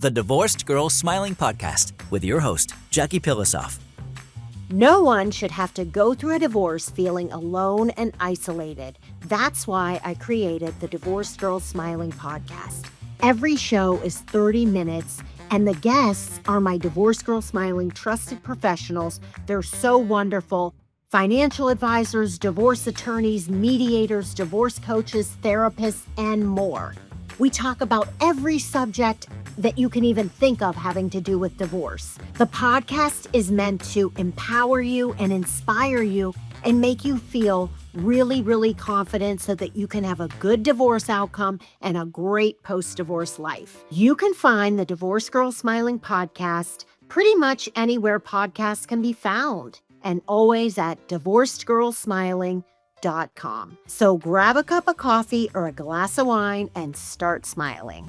the Divorced Girl Smiling Podcast with your host, Jackie Pilosoff. No one should have to go through a divorce feeling alone and isolated. That's why I created the Divorced Girl Smiling Podcast. Every show is 30 minutes, and the guests are my Divorced Girl Smiling trusted professionals. They're so wonderful. Financial advisors, divorce attorneys, mediators, divorce coaches, therapists, and more. We talk about every subject that you can even think of having to do with divorce. The podcast is meant to empower you and inspire you and make you feel really, really confident so that you can have a good divorce outcome and a great post-divorce life. You can find the Divorced Girl Smiling Podcast pretty much anywhere podcasts can be found, and always at divorcedgirlsmiling.com. So grab a cup of coffee or a glass of wine and start smiling.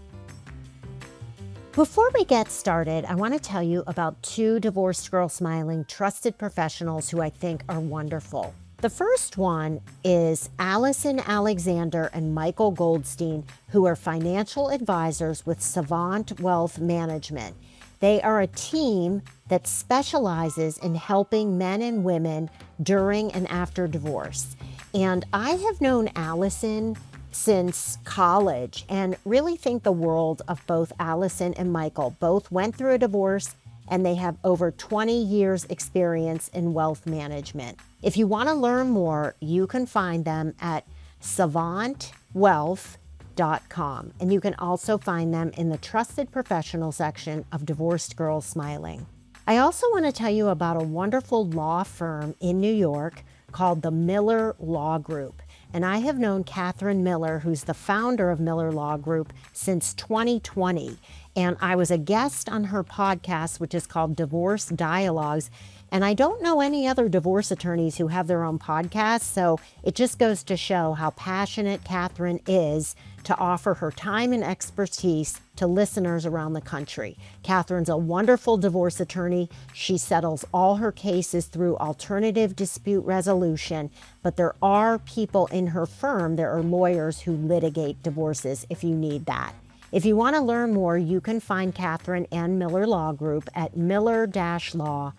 Before we get started, I want to tell you about two Divorced Girl Smiling trusted professionals who I think are wonderful. The first one is Allison Alexander and Michael Goldstein, who are financial advisors with Savant Wealth Management. They are a team that specializes in helping men and women during and after divorce. And I have known Allison since college and really think the world of both Allison and Michael. Both went through a divorce and they have over 20 years experience in wealth management. If you want to learn more, you can find them at savantwealth.com. And you can also find them in the trusted professional section of Divorced Girls Smiling. I also want to tell you about a wonderful law firm in New York called the Miller Law Group. And I have known Catherine Miller, who's the founder of Miller Law Group, since 2020. And I was a guest on her podcast, which is called Divorce Dialogues. And I don't know any other divorce attorneys who have their own podcasts, so it just goes to show how passionate Catherine is to offer her time and expertise to listeners around the country. Catherine's a wonderful divorce attorney. She settles all her cases through alternative dispute resolution, but there are people in her firm, there are lawyers who litigate divorces if you need that. If you want to learn more, you can find Catherine and Miller Law Group at miller-law.com.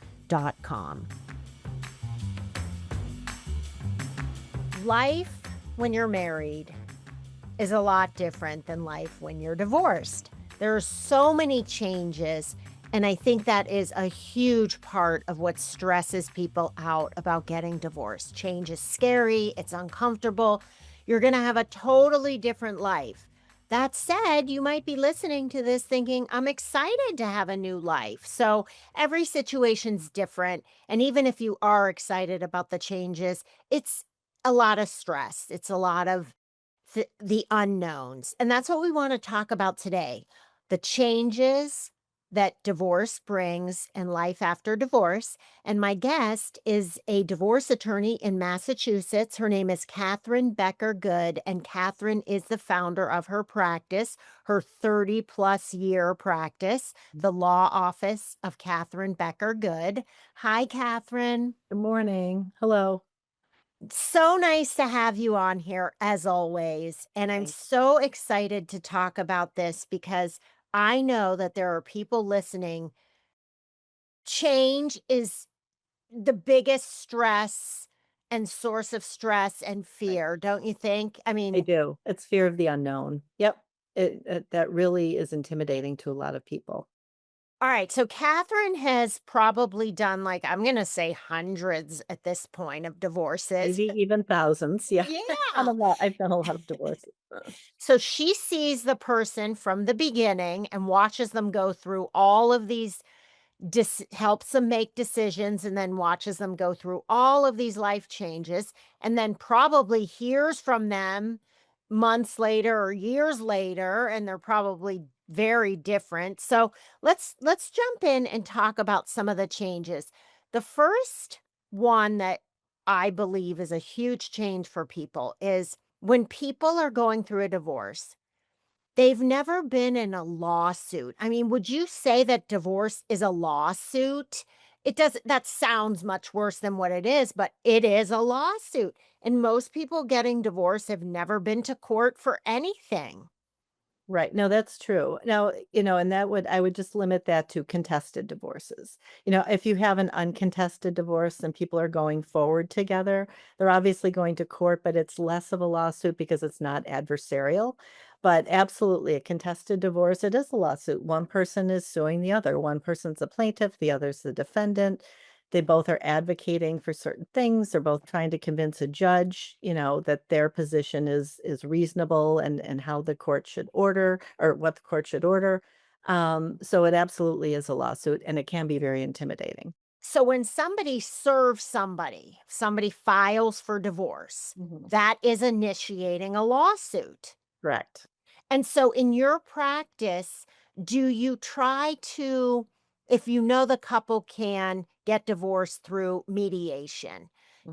Life when you're married is a lot different than life when you're divorced. There are so many changes, and I think that is a huge part of what stresses people out about getting divorced. Change is scary, it's uncomfortable. You're going to have a totally different life. That said, you might be listening to this thinking, I'm excited to have a new life. So every situation's different. And even if you are excited about the changes, it's a lot of stress. It's a lot of the unknowns. And that's what we want to talk about today. The changes that divorce brings and life after divorce. And my guest is a divorce attorney in Massachusetts. Her name is Catherine Becker Good, and Catherine is the founder of her practice, her 30-plus year practice, the Law Office of Catherine Becker Good. Hi, Catherine. Good morning. Hello. So nice to have you on here, as always. And I'm so excited to talk about this because I know that there are people listening. Change is the biggest stress and source of stress and fear, don't you think? I I mean, do. It's fear of the unknown. Yep. That really is intimidating to a lot of people. all right. So Catherine has probably done, like, I'm going to say hundreds at this point of divorces. Maybe even thousands. Yeah. Yeah. I've done a lot of divorces. So she sees the person from the beginning and watches them go through all of these, helps them make decisions, and then watches them go through all of these life changes, and then probably hears from them months later or years later, and they're probably very different. So let's jump in and talk about some of the changes. The first one that I believe is a huge change for people is when people are going through a divorce, they've never been in a lawsuit. I mean, would you say that divorce is a lawsuit? It doesn't, that sounds much worse than what it is, but it is a lawsuit. And most people getting divorced have never been to court for anything. Right. No, that's true. Now, and I would just limit that to contested divorces. If you have an uncontested divorce and people are going forward together, they're obviously going to court, but it's less of a lawsuit because it's not adversarial. But absolutely, a contested divorce, it is a lawsuit. One person is suing the other. One person's the plaintiff, the other's the defendant. They both are advocating for certain things. They're both trying to convince a judge, that their position is reasonable and how the court should order or what the court should order. So it absolutely is a lawsuit and it can be very intimidating. So when somebody serves somebody, somebody files for divorce, Mhm. that is initiating a lawsuit. Correct. And so in your practice, do you try to, if you know the couple can get divorced through mediation,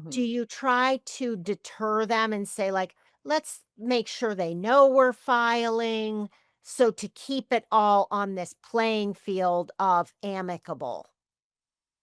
do Mhm. you try to deter them and say, like, let's make sure they know we're filing? So to keep it all on this playing field of amicable.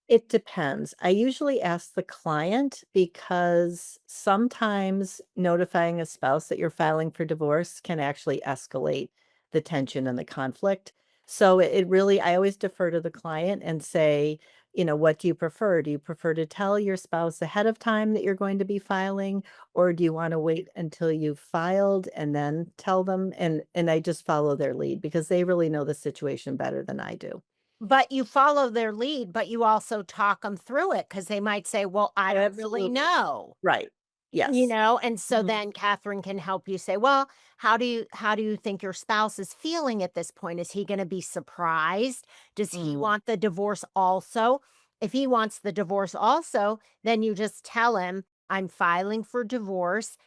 It depends. I usually ask the client because sometimes notifying a spouse that you're filing for divorce can actually escalate the tension and the conflict. So it really, I always defer to the client and say, what do you prefer? Do you prefer to tell your spouse ahead of time that you're going to be filing, or do you want to wait until you've filed and then tell them? And I just follow their lead because they really know the situation better than I do. But you follow their lead, but you also talk them through it because they might say, well, I Oh, don't really absolutely. know. Right. Yes. And so Mhm. then Catherine can help you say, "Well, how do you think your spouse is feeling at this point? Is he gonna be surprised? Does he Mm. want the divorce also? If he wants the divorce also, then you just tell him, 'I'm filing for divorce.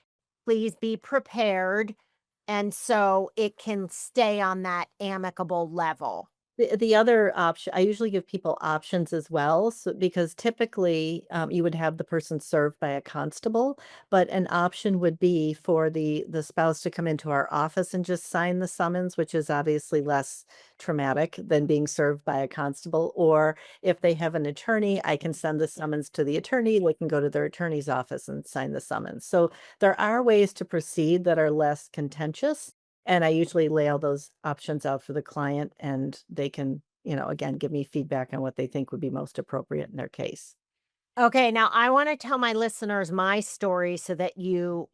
Please be prepared.'" And so it can stay on that amicable level. The other option, I usually give people options as well, so because typically, you would have the person served by a constable, but an option would be for the spouse to come into our office and just sign the summons, which is obviously less traumatic than being served by a constable, or if they have an attorney, I can send the summons to the attorney, they can go to their attorney's office and sign the summons. So, there are ways to proceed that are less contentious, and I usually lay all those options out for the client and they can, again, give me feedback on what they think would be most appropriate in their case. Okay, now I wanna tell my listeners my story so that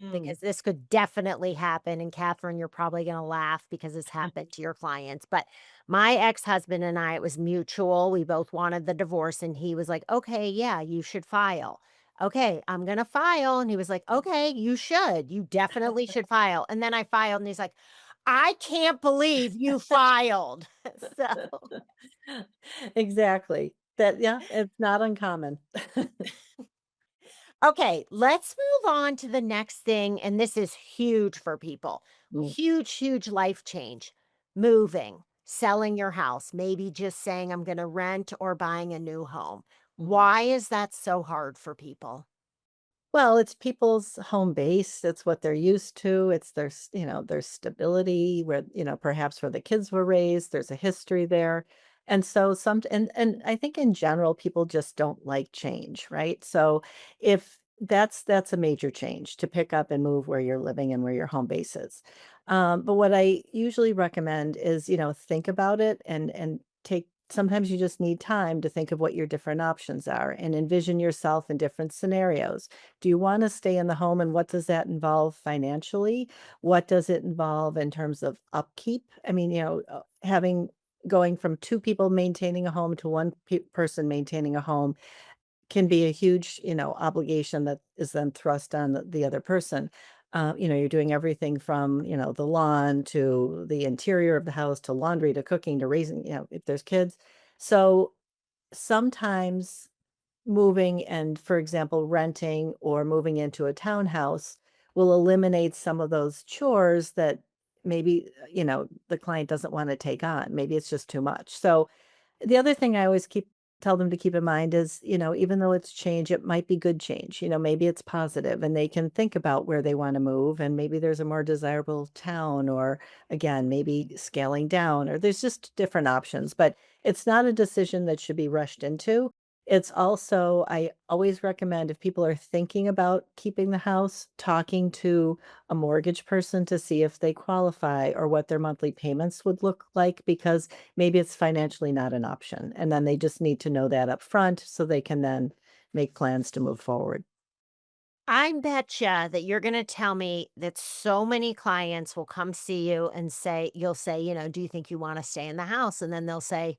Mm. because this could definitely happen, and Catherine, you're probably gonna laugh because this happened to your clients, but my ex-husband and I, it was mutual, we both wanted the divorce, and he was like, "Okay, yeah, you should file." "Okay, I'm gonna file," and he was like, "Okay, you should, you definitely should file," and then I filed, and he's like, "I can't believe you filed." So Exactly. That yeah, it's not uncommon. okay, let's move on to the next thing. And this is huge for people. Mm, Huge, huge life change. Moving, selling your house, maybe just saying, I'm going to rent or buying a new home. mhm. Why is that so hard for people? Well, it's people's home base. It's what they're used to. It's their stability where, perhaps where the kids were raised, there's a history there. And so and I think in general people just don't like change, right? So if that's a major change to pick up and move where you're living and where your home base is. But what I usually recommend is, think about it and take sometimes you just need time to think of what your different options are and envision yourself in different scenarios. Do you wanna stay in the home, and what does that involve financially? What does it involve in terms of upkeep? I mean, having going from 2 people maintaining a home to 1 person maintaining a home can be a huge, obligation that is then thrust on the other person. You're doing everything from, the lawn to the interior of the house to laundry to cooking to raising, if there's kids. So, sometimes moving and, for example, renting or moving into a townhouse will eliminate some of those chores that maybe, the client doesn't wanna take on. Maybe it's just too much. So, the other thing I always keep tell them to keep in mind is, even though it's change, it might be good change. Maybe it's positive and they can think about where they wanna move and maybe there's a more desirable town or again, maybe scaling down or there's just different options, but it's not a decision that should be rushed into. It's also I always recommend if people are thinking about keeping the house, talking to a mortgage person to see if they qualify or what their monthly payments would look like because maybe it's financially not an option, and then they just need to know that up front so they can then make plans to move forward. I betcha that you're gonna tell me that so many clients will come see you and say you'll say, "Do you think you wanna stay in the house?" And then they'll say,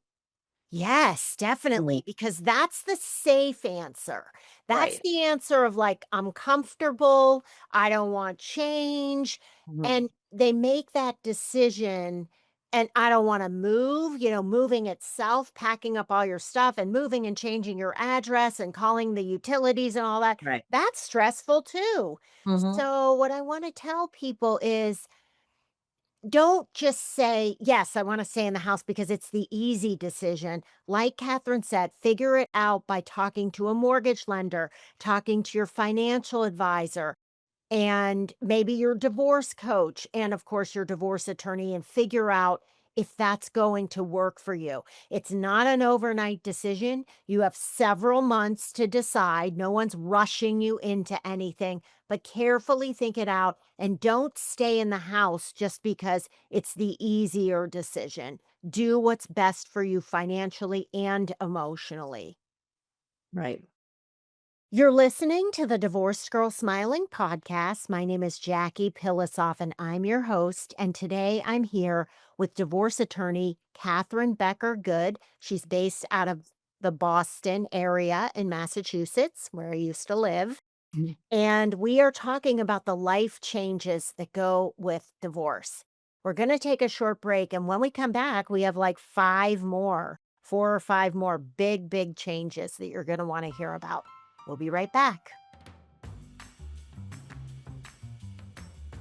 "Yes, Mhm. definitely," because that's the safe answer. That's Right. the answer of like, "I'm comfortable, I don't want change," Mhm. and they make that decision, and I don't wanna move, moving itself, packing up all your stuff and moving and changing your address and calling the utilities and all that, Right. that's stressful too. Mhm. So, what I wanna tell people is don't just say, "Yes, I wanna stay in the house," because it's the easy decision. Like Catherine said, figure it out by talking to a mortgage lender, talking to your financial advisor, and maybe your divorce coach, and of course, your divorce attorney, and figure out if that's going to work for you. It's not an overnight decision. You have several months to decide. No one's rushing you into anything, but carefully think it out and don't stay in the house just because it's the easier decision. Do what's best for you financially and emotionally. Right. You're listening to the Divorced Girl Smiling podcast. My name is Jackie Pilosoff, and I'm your host. And today I'm here with divorce attorney Catherine Becker Good. She's based out of the Boston area in Massachusetts, where I used to live. Mhm. And we are talking about the life changes that go with divorce. We're going to take a short break. And when we come back, we have like four or five more big, big changes that you're going to want to hear about. We'll be right back.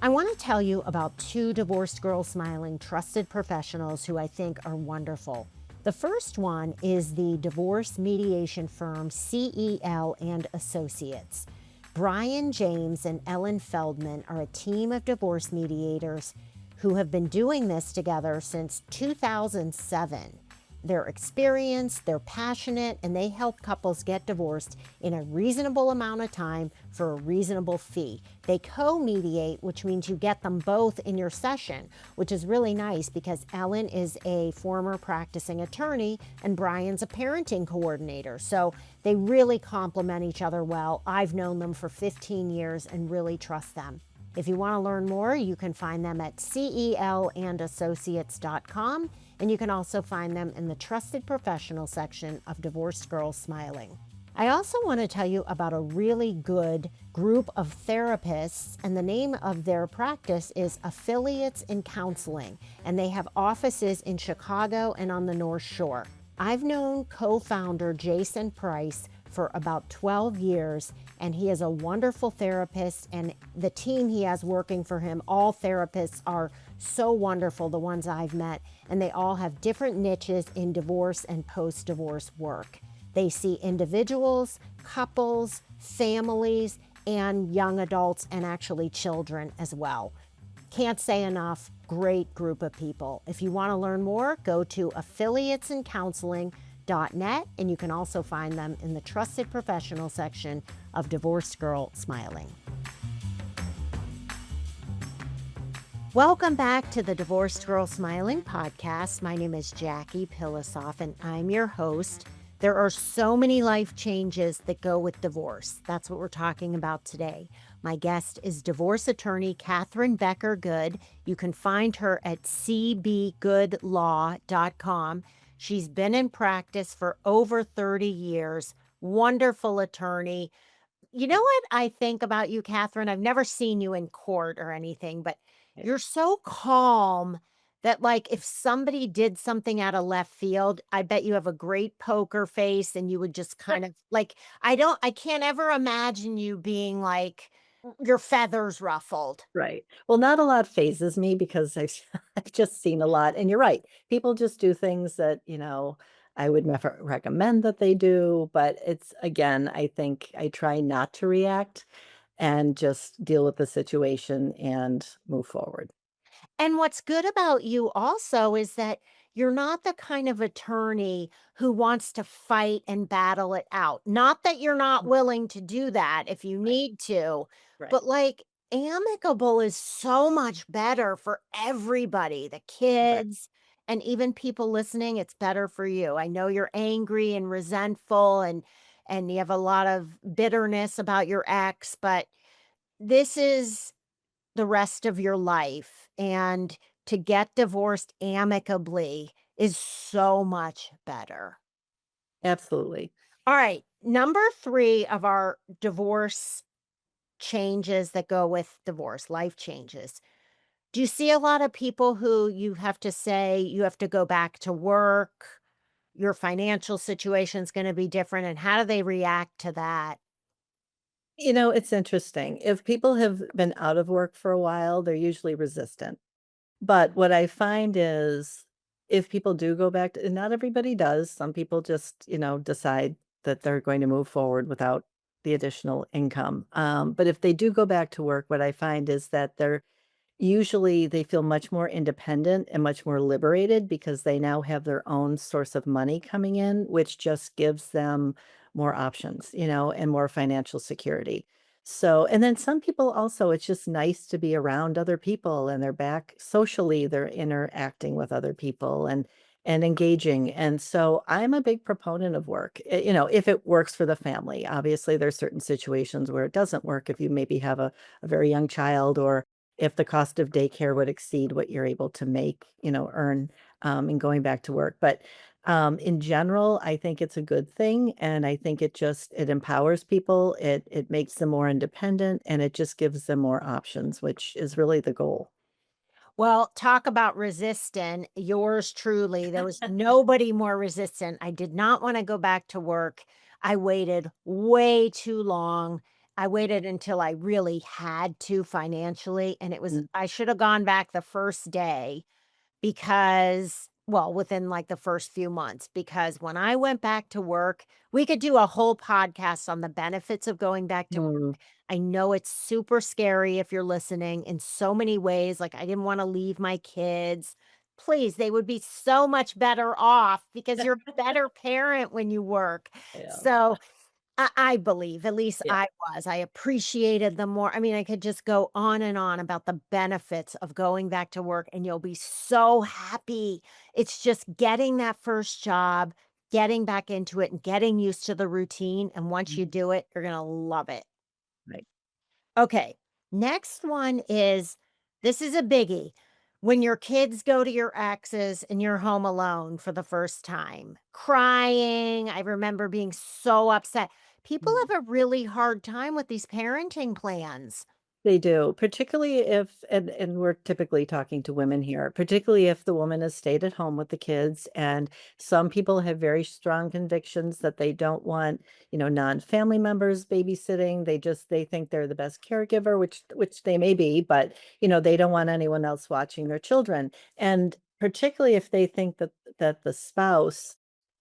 I want to tell you about two divorced girls smiling trusted professionals who I think are wonderful. The first one is the divorce mediation firm CEL and Associates. Brian James and Ellen Feldman are a team of divorce mediators who have been doing this together since 2007. They're experienced, they're passionate, and they help couples get divorced in a reasonable amount of time for a reasonable fee. They co mediate, which means you get them both in your session, which is really nice because Ellen is a former practicing attorney and Brian's a parenting coordinator. So they really complement each other well. I've known them for 15 years and really trust them. If you want to learn more, you can find them at celandassociates.com, and you can also find them in the Trusted Professional section of Divorced Girls Smiling. I also want to tell you about a really good group of therapists, and the name of their practice is Affiliates in Counseling, and they have offices in Chicago and on the North Shore. I've known co-founder Jason Price for about 12 years, and he is a wonderful therapist, and the team he has working for him, all therapists are so wonderful, the ones I've met, and they all have different niches in divorce and post-divorce work. They see individuals, couples, families, and young adults, and actually children as well. Can't say enough, great group of people. If you want to learn more, go to affiliatesincounseling.net, and you can also find them in the Trusted Professional section of Divorced Girl Smiling. Welcome back to the Divorced Girl Smiling podcast. My name is Jackie Pilosoff, and I'm your host. There are so many life changes that go with divorce. That's what we're talking about today. My guest is divorce attorney Catherine Becker Good. You can find her at cbgoodlaw.com. She's been in practice for over 30 years. Wonderful attorney. You know what I think about you, Catherine? I've never seen you in court or anything, but you're so calm that, like, if somebody did something out of left field, I bet you have a great poker face and you would just kind of like, I can't ever imagine you being like your feathers ruffled. Right. Well, not a lot phases me because I've I've just seen a lot, and you're right. People just do things that, I would never recommend that they do, but it's again, I think I try not to react and just deal with the situation and move forward. And what's good about you also is that you're not the kind of attorney who wants to fight and battle it out. Not that you're not Mm. willing to do that if you Right, need to, right, but like amicable is so much better for everybody, the right. kids, and even people listening. It's better for you. I know you're angry and resentful and you have a lot of bitterness about your ex, but this is the rest of your life, and to get divorced amicably is so much better. Absolutely. All right, number 3 of our divorce changes that go with divorce, life changes. Do you see a lot of people who you have to say you have to go back to work, your financial situation's gonna be different, and how do they react to that? It's interesting. If people have been out of work for a while, they're usually resistant. But what I find is if people do go back to, and not everybody does, some people just, decide that they're going to move forward without the additional income. But if they do go back to work, what I find is that they're usually they feel much more independent and much more liberated because they now have their own source of money coming in, which just gives them more options, and more financial security. So, and then some people also, it's just nice to be around other people and they're back socially, they're interacting with other people and engaging. And so I'm a big proponent of work, if it works for the family. Obviously, there's certain situations where it doesn't work if you maybe have a very young child or if the cost of daycare would exceed what you're able to make, earn, in going back to work. But, in general, I think it's a good thing, and I think it empowers people, it makes them more independent, and it just gives them more options, which is really the goal. Well, talk about resistant. Yours truly. There was nobody more resistant. I did not want to go back to work. I waited way too long. I waited until I really had to financially. And Mm, I should have gone back the first day because, well, within like the first few months, because when I went back to work, we could do a whole podcast on the benefits of going back to. mm, I know it's super scary if you're listening in so many ways. Like, I didn't want to leave my kids. Please, they would be so much better off because you're a better parent when you work. yeah, So, I believe, at least yeah, I was. I appreciated them more. I mean, I could just go on and on about the benefits of going back to work, and you'll be so happy. It's just getting that first job, getting back into it, and getting used to the routine. And once mm, you do it, you're going to love it. right. Okay. Next one is this is a biggie. When your kids go to your ex's and you're home alone for the first time, crying. I remember being so upset. People Mm. have a really hard time with these parenting plans. They do, particularly if and we're typically talking to women here, particularly if the woman has stayed at home with the kids, and some people have very strong convictions that they don't want, non-family members babysitting. They think they're the best caregiver, which they may be, but, they don't want anyone else watching their children. And particularly if they think that the spouse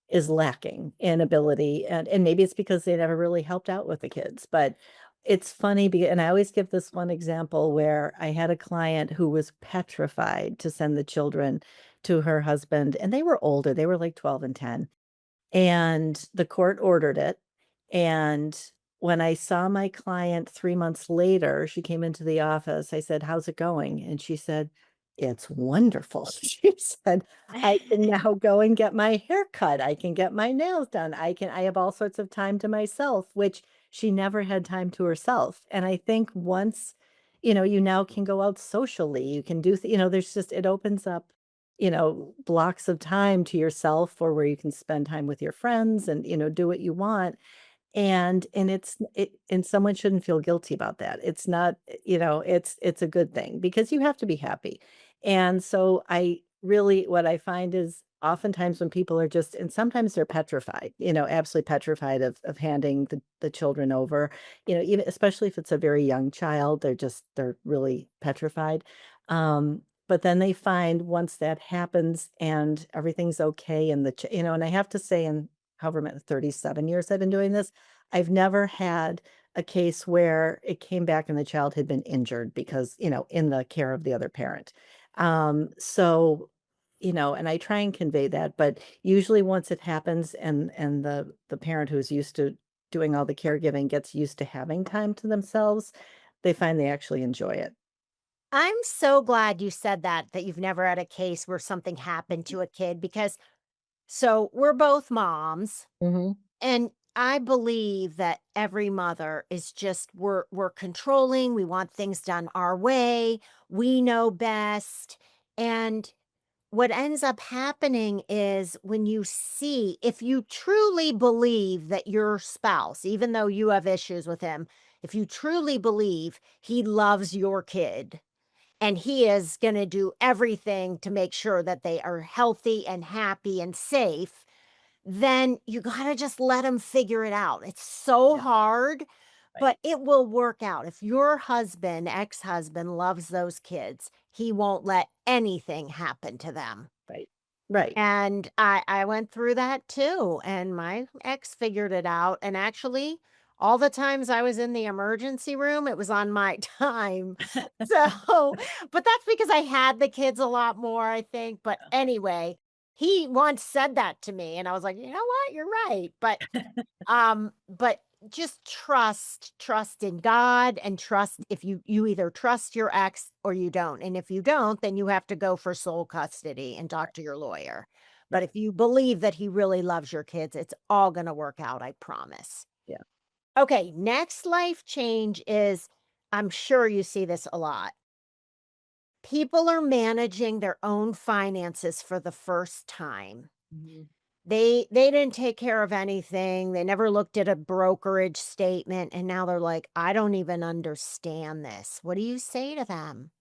is lacking in ability, and maybe it's because they never really helped out with the kids, but it's funny and I always give this one example where I had a client who was petrified to send the children to her husband, and they were older, they were like 12 and 10, and the court ordered it, and when I saw my client 3 months later, she came into the office, I said, "How's it going?" And she said, "It's wonderful." She said, "I can now go and get my hair cut, I can get my nails done, I have all sorts of time to myself," which she never had time to herself, and I think once, you now can go out socially, you can do there's just it opens up blocks of time to yourself or where you can spend time with your friends and, do what you want. And someone shouldn't feel guilty about that. It's not, it's a good thing because you have to be happy. And so I really what I find is oftentimes when people are just and sometimes they're petrified, absolutely petrified of handing the children over, even especially if it's a very young child, they're really petrified. But then they find once that happens and everything's okay and and I have to say in however many 37 years I've been doing this, I've never had a case where it came back and the child had been injured because, in the care of the other parent. So and I try and convey that, but usually once it happens and the parent who's used to doing all the caregiving gets used to having time to themselves, they find they actually enjoy it. I'm so glad you said that you've never had a case where something happened to a kid because so we're both moms. Mhm. And I believe that every mother is just we're controlling, we want things done our way, we know best. And what ends up happening is when you see if you truly believe that your spouse, even though you have issues with him, if you truly believe he loves your kid and he is going to do everything to make sure that they are healthy and happy and safe, then you gotta just let him figure it out. It's so Yeah, hard, right, but it will work out. If your husband, ex-husband loves those kids, he won't let anything happen to them. right, right. And I went through that too, and my ex figured it out, and actually, all the times I was in the emergency room, it was on my time. So, but that's because I had the kids a lot more, I think, but anyway, he once said that to me, and I was like, "You know what? You're right." But just trust in God and trust if you either trust your ex or you don't. And if you don't, then you have to go for sole custody and talk to your lawyer. But Right, if you believe that he really loves your kids, it's all going to work out, I promise. yeah. Okay, next life change is I'm sure you see this a lot. People are managing their own finances for the first time. Mhm. They didn't take care of anything, they never looked at a brokerage statement, and now they're like, "I don't even understand this." What do you say to them?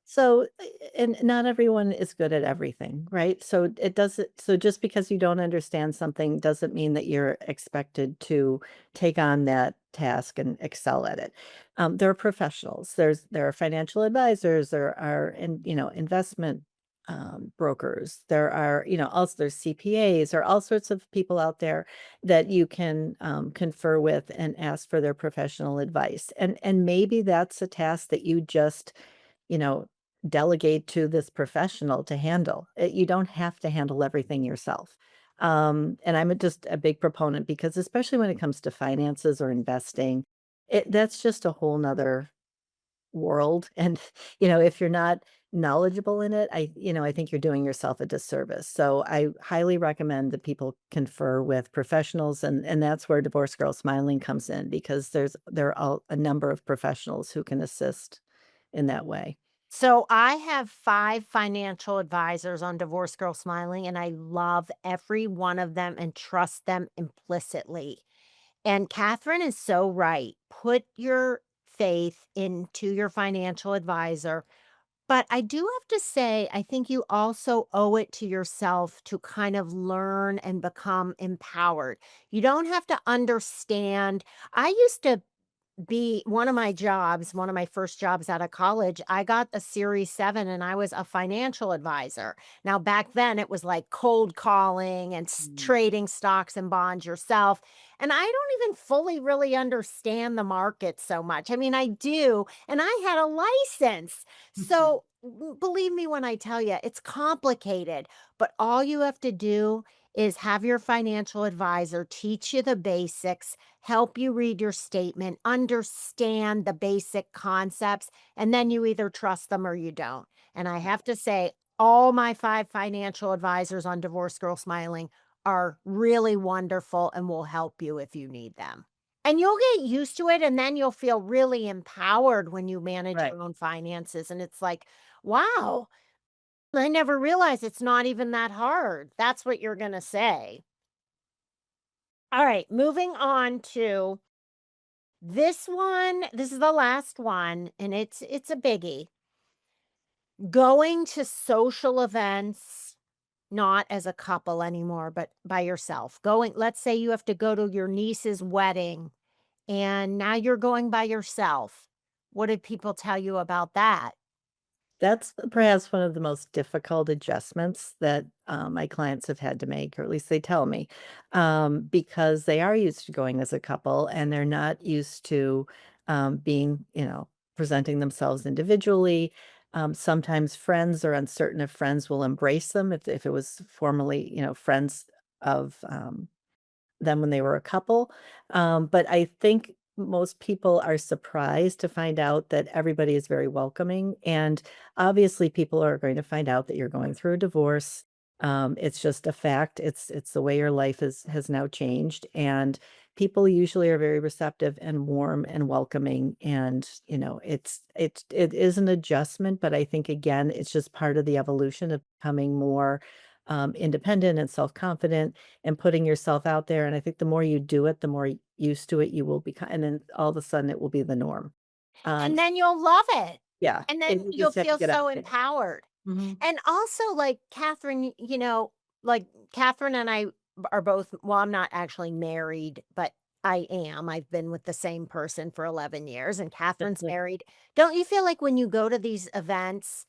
So, and not everyone is good at everything, right? So it doesn't, so just because you don't understand something doesn't mean that you're expected to take on that task and excel at it. There are professionals. There are financial advisors. There are, investment brokers. There are, also there's CPAs or all sorts of people out there that you can confer with and ask for their professional advice. And maybe that's a task that you just you know, delegate to this professional to handle. You don't have to handle everything yourself. And I'm just a big proponent because especially when it comes to finances or investing, that's just a whole nother world. And, if you're not knowledgeable in it, I think you're doing yourself a disservice. So I highly recommend that people confer with professionals. And that's where Divorce Girl Smiling comes in because there are a number of professionals who can assist in that way. So, I have 5 financial advisors on Divorce Girl Smiling, and I love every one of them and trust them implicitly. And Catherine is so right. Put your faith into your financial advisor. But I do have to say, I think you also owe it to yourself to kind of learn and become empowered. You don't have to understand. I used to be one of my jobs, one of my first jobs out of college, I got a Series 7 and I was a financial advisor. Now, back then it was like cold calling and Mm. trading stocks and bonds yourself. And I don't even fully really understand the market so much. I mean, I do, and I had a license. Mhm. So believe me when I tell you, it's complicated, but all you have to do is have your financial advisor teach you the basics, help you read your statement, understand the basic concepts, and then you either trust them or you don't. And I have to say, all my 5 financial advisors on Divorce Girl Smiling are really wonderful and will help you if you need them. And you'll get used to it, and then you'll feel really empowered when you manage Right. your own finances. And it's like, wow, I never realized it's not even that hard. That's what you're going to say. All right, moving on to this one. This is the last one, and it's a biggie. Going to social events, not as a couple anymore, but by yourself. Going, let's say you have to go to your niece's wedding and now you're going by yourself. What did people tell you about that? That's perhaps one of the most difficult adjustments that, my clients have had to make, or at least they tell me, because they are used to going as a couple and they're not used to, being, presenting themselves individually. Sometimes friends are uncertain if friends will embrace them if it was formerly, friends of, them when they were a couple. But I think most people are surprised to find out that everybody is very welcoming. And obviously, people are going to find out that you're going through a divorce. It's just a fact. It's the way your life has now changed, and people usually are very receptive and warm and welcoming. And it is an adjustment, but I think again, it's just part of the evolution of becoming more independent and self confident and putting yourself out there, and I think the more you do it, the more used to it you will become, and then all of a sudden it will be the norm. And And then you'll love it. yeah, And and then you you'll just have to feel get out so there. empowered. Mhm. And also, like Catherine, like Catherine and I are both, well, I'm not actually married, but I am. I've been with the same person for 11 years, and Catherine's married. Don't you feel like when you go to these events,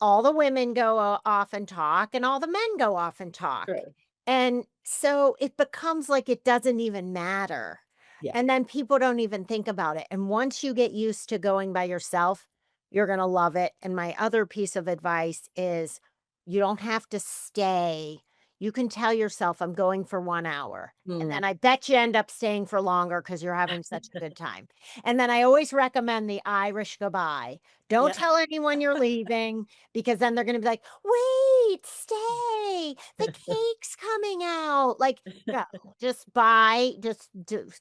all the women go off and talk, and all the men go off and talk? Sure. And so it becomes like it doesn't even matter. Yeah. And then people don't even think about it. And once you get used to going by yourself, you're going to love it. And my other piece of advice is you don't have to stay. You can tell yourself, I'm going for 1 hour. And Mm. then I bet you end up staying for longer because you're having such a good time. And then I always recommend the Irish goodbye. Don't Yeah. tell anyone you're leaving because then they're going to be like, wait, stay. The cake's coming out. Like, go, just buy, just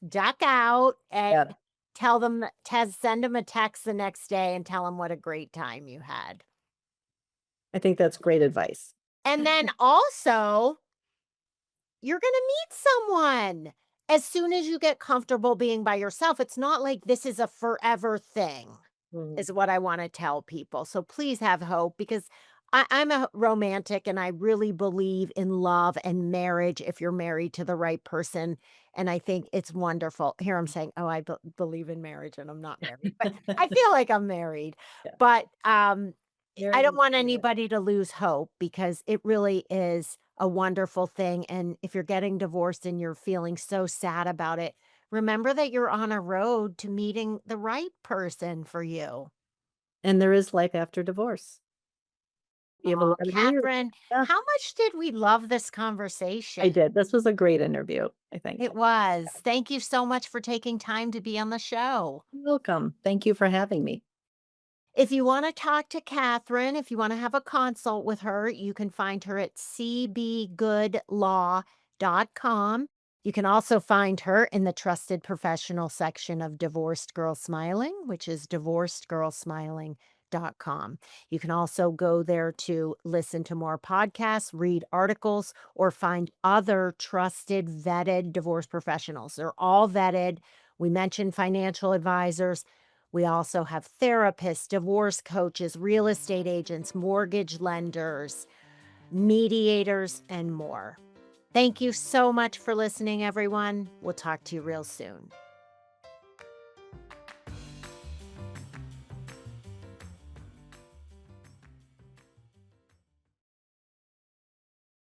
duck out and Yeah. tell them, send them a text the next day and tell them what a great time you had. I think that's great advice. And then also, you're gonna meet someone as soon as you get comfortable being by yourself. It's not like this is a forever thing, Mhm. is what I wanna tell people. So please have hope because I'm a romantic and I really believe in love and marriage if you're married to the right person. And I think it's wonderful. Here I'm saying, oh, I believe in marriage and I'm not married, but I feel like I'm married. Yeah. But I Married don't in want spirit. anybody to lose hope because it really is a wonderful thing. And if you're getting divorced and you're feeling so sad about it, remember that you're on a road to meeting the right person for you. And there is life after divorce. You have a Oh, lot of years. Catherine, Yeah, how much did we love this I conversation? did. This was a great interview, I think. It was. Thank you so much for taking time to be on the show. You're welcome. Thank you for having me. If you want to talk to Catherine, if you want to have a consult with her, you can find her at cbgoodlaw.com. You can also find her in the trusted professional section of Divorced Girl Smiling, which is divorcedgirlsmiling.com. You can also go there to listen to more podcasts, read articles, or find other trusted, vetted divorce professionals. They're all vetted. We mentioned financial advisors. We also have therapists, divorce coaches, real estate agents, mortgage lenders, mediators, and more. Thank you so much for listening, everyone. We'll talk to you real soon.